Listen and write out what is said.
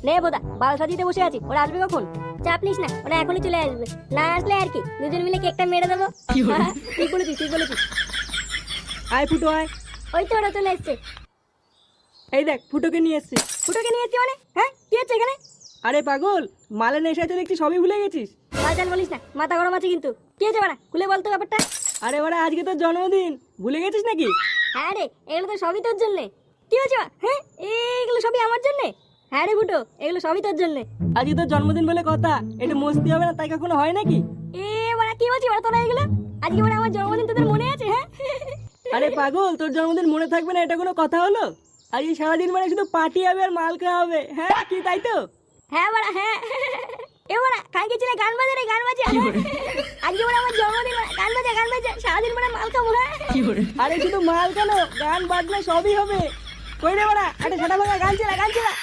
নে বোদা, বাল সাজিতে বসে আছি, ওরা আসবে কখন? চাপ নিস না, ওরা এখনই চলে আসবে। না আসলে আর কি, দুজন মিলে কেকটা মেরে দেবো। ঠিক বলেছিস, ঠিক বলেছিস। আয় ফুটো আয়। ওই তো ওরা চলে এসছে। এই দেখ ফুটোকে নিয়ে এসছি। ফুটোকে নিয়ে এসছি মানে? হ্যাঁ, কি হচ্ছে এখানে? আরে পাগল, মালে নেশায় তো দেখছি সবই ভুলে গেছিস। বাল বলিস না, মাথা গরম আছে কিন্তু। কি হয়েছে বাড়া, খুলে বলতো ব্যাপারটা। আরে বাড়া, আজকে তোর জন্মদিন, ভুলে গেছিস নাকি? হ্যাঁ রে, এগুলো তো সবই তোর জন্যে। কি হয়েছে বা? হ্যাঁ, এইগুলো সবই আমার জন্যে। হ্যাঁ রে ফুটো, এগুলো সবই তোর জন্যে। আজকে তোর জন্মদিন বলে কথা, একটু মস্তি হবে না, তাই কখনো হয় নাকি? বাড়া কি বলছিস বাড়া তোরা এগুলো? আজকে বাড়া আমার জন্মদিন তোদের মনে আছে? হ্যাঁ। আরে পাগল, তোর জন্মদিন মনে থাকবে না এটা কোনো কথা হলো? আজকে সারাদিন মানে শুধু পার্টি হবে আর মাল খাওয়া হবে, হ্যাঁ কি তাই তো? হ্যাঁ বাড়া, হ্যাঁ। বাড়া কালকে ছিল গান বাজা রে, গান বাজা। আজকে বাড়া আমার জন্মদিন, বাড়া গান বাজা, গান বাজা, সারাদিন বাড়া মাল খাবো। হ্যাঁ। আরে শুধু মাল কেন, গান বাজনা সবই হবে। কই রে বাড়া, একটা ছাটা ভাঙা গান চালা, গান চালা।